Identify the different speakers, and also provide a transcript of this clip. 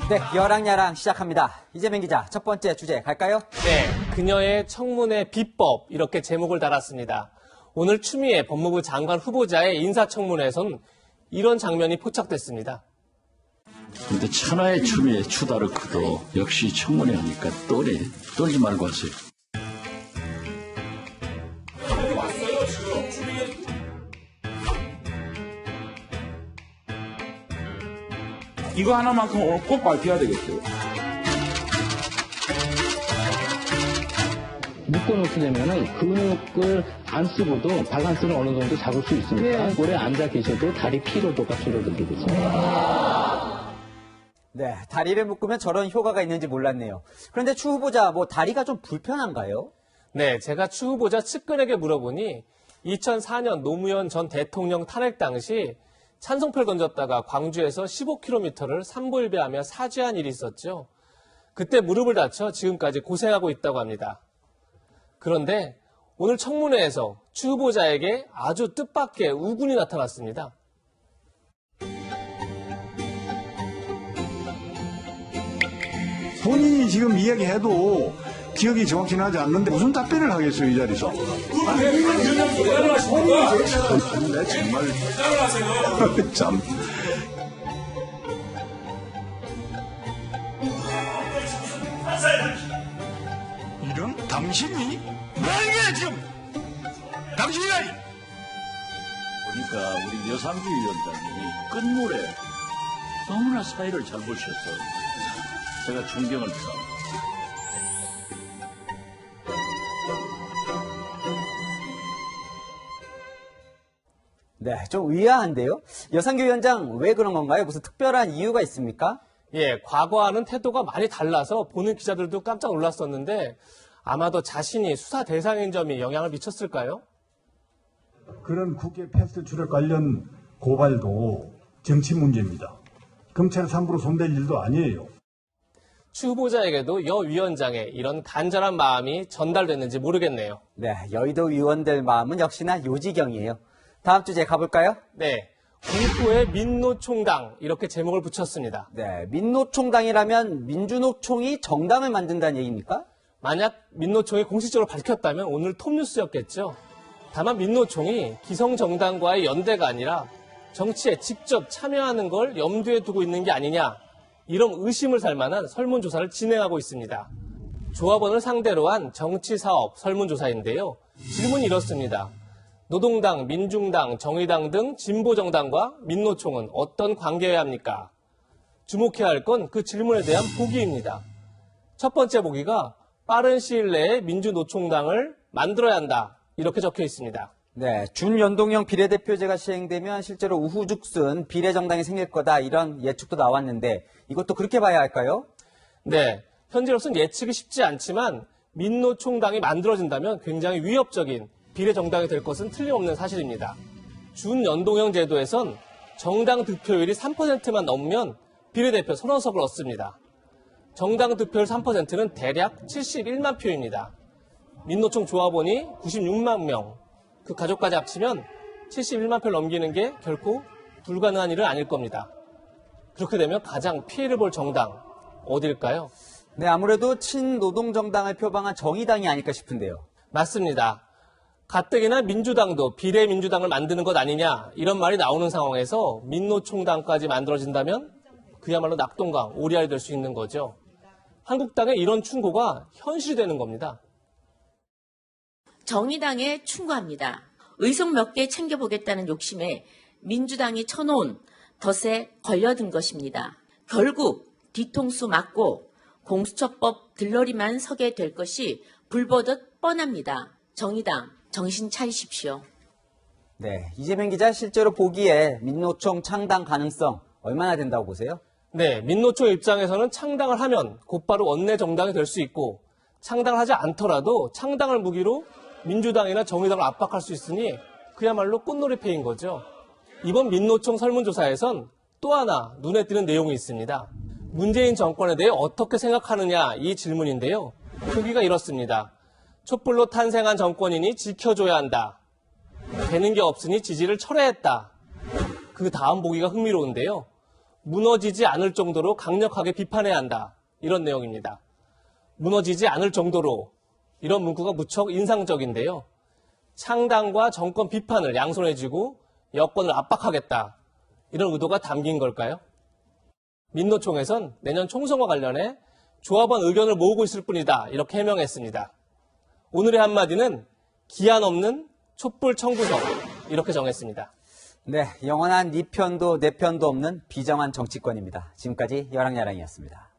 Speaker 1: 네, 여랑야랑 시작합니다. 이재명 기자, 첫 번째 주제 갈까요?
Speaker 2: 네, 그녀의 청문회 비법 이렇게 제목을 달았습니다. 오늘 추미애 법무부 장관 후보자의 인사청문회에선 이런 장면이 포착됐습니다.
Speaker 3: 근데 천하의 추미애 추다르크도 역시 청문회 하니까 떨지 말고 하세요.
Speaker 4: 이거 하나만큼 오늘 꼭 밝혀야 되겠어요.
Speaker 5: 묶어놓게 되면은 근육을 안 쓰고도 밸런스를 어느 정도 잡을 수 있으니까 오래 앉아 계셔도 다리 피로도가 줄어들게 되죠.
Speaker 1: 네, 다리를 묶으면 저런 효과가 있는지 몰랐네요. 그런데 추 후보자, 다리가 좀 불편한가요?
Speaker 2: 네, 제가 추 후보자 측근에게 물어보니 2004년 노무현 전 대통령 탄핵 당시 찬성표를 던졌다가 광주에서 15km를 삼보일배하며 사죄한 일이 있었죠. 그때 무릎을 다쳐 지금까지 고생하고 있다고 합니다. 그런데 오늘 청문회에서 추 후보자에게 아주 뜻밖의 우군이 나타났습니다.
Speaker 4: 본인이 지금 이야기해도 기억이 정확히 나지 않는데 무슨 답변을 하겠어요, 이 자리에서. 정말 참. 이런 당신이 뭐야 지금? 당신이가
Speaker 3: 보니까 우리 여상규 위원장님이 끝물에 너무나 사이를 잘 보셔서 제가 존경을 표합니다.
Speaker 1: 네, 좀 의아한데요? 여상규 위원장 왜 그런 건가요? 무슨 특별한 이유가 있습니까?
Speaker 2: 예, 과거와는 태도가 많이 달라서 보는 기자들도 깜짝 놀랐었는데 아마도 자신이 수사 대상인 점이 영향을 미쳤을까요?
Speaker 4: 그런 국회 패스트 트랙 관련 고발도 정치 문제입니다. 검찰에 함부로 손댈 일도 아니에요.
Speaker 2: 추 후보자에게도 여 위원장의 이런 간절한 마음이 전달됐는지 모르겠네요.
Speaker 1: 네, 여의도 의원들 마음은 역시나 요지경이에요. 다음 주제 가볼까요?
Speaker 2: 네, 공포의 민노총당 이렇게 제목을 붙였습니다.
Speaker 1: 네, 민노총당이라면 민주노총이 정당을 만든다는 얘기입니까?
Speaker 2: 만약 민노총이 공식적으로 밝혔다면 오늘 톱뉴스였겠죠. 다만 민노총이 기성정당과의 연대가 아니라 정치에 직접 참여하는 걸 염두에 두고 있는 게 아니냐, 이런 의심을 살 만한 설문조사를 진행하고 있습니다. 조합원을 상대로 한 정치사업 설문조사인데요. 질문이 이렇습니다. 노동당, 민중당, 정의당 등 진보정당과 민노총은 어떤 관계여야 합니까? 주목해야 할 건 그 질문에 대한 보기입니다. 첫 번째 보기가 빠른 시일 내에 민주노총당을 만들어야 한다, 이렇게 적혀 있습니다.
Speaker 1: 네, 준연동형 비례대표제가 시행되면 실제로 우후죽순 비례정당이 생길 거다, 이런 예측도 나왔는데 이것도 그렇게 봐야 할까요?
Speaker 2: 네, 현재로서는 예측이 쉽지 않지만 민노총당이 만들어진다면 굉장히 위협적인 비례정당이 될 것은 틀림없는 사실입니다. 준연동형 제도에선 정당 득표율이 3%만 넘으면 비례대표 선언석을 얻습니다. 정당 득표율 3%는 대략 71만 표입니다. 민노총 조합원이 96만 명, 그 가족까지 합치면 71만 표를 넘기는 게 결코 불가능한 일은 아닐 겁니다. 그렇게 되면 가장 피해를 볼 정당, 어딜까요?
Speaker 1: 네, 아무래도 친노동정당을 표방한 정의당이 아닐까 싶은데요.
Speaker 2: 맞습니다. 가뜩이나 민주당도 비례민주당을 만드는 것 아니냐, 이런 말이 나오는 상황에서 민노총당까지 만들어진다면 그야말로 낙동강, 오리알이 될 수 있는 거죠. 한국당의 이런 충고가 현실이 되는 겁니다.
Speaker 6: 정의당에 충고합니다. 의석 몇 개 챙겨보겠다는 욕심에 민주당이 쳐놓은 덫에 걸려든 것입니다. 결국 뒤통수 맞고 공수처법 들러리만 서게 될 것이 불보듯 뻔합니다. 정의당, 정신 차리십시오.
Speaker 1: 네, 이재명 기자, 실제로 보기에 민노총 창당 가능성 얼마나 된다고 보세요?
Speaker 2: 네, 민노총 입장에서는 창당을 하면 곧바로 원내 정당이 될 수 있고, 창당을 하지 않더라도 창당을 무기로 민주당이나 정의당을 압박할 수 있으니 그야말로 꽃놀이패인 거죠. 이번 민노총 설문조사에선 또 하나 눈에 띄는 내용이 있습니다. 문재인 정권에 대해 어떻게 생각하느냐, 이 질문인데요. 표기가 이렇습니다. 촛불로 탄생한 정권이니 지켜줘야 한다. 되는 게 없으니 지지를 철회했다. 그 다음 보기가 흥미로운데요. 무너지지 않을 정도로 강력하게 비판해야 한다. 이런 내용입니다. 무너지지 않을 정도로 이런 문구가 무척 인상적인데요. 창당과 정권 비판을 양손에 쥐고 여권을 압박하겠다. 이런 의도가 담긴 걸까요? 민노총에선 내년 총선과 관련해 조합원 의견을 모으고 있을 뿐이다. 이렇게 해명했습니다. 오늘의 한마디는 기한 없는 촛불 청구서 이렇게 정했습니다.
Speaker 1: 네, 영원한 니 편도 내 편도 없는 비정한 정치권입니다. 지금까지 여랑야랑이었습니다.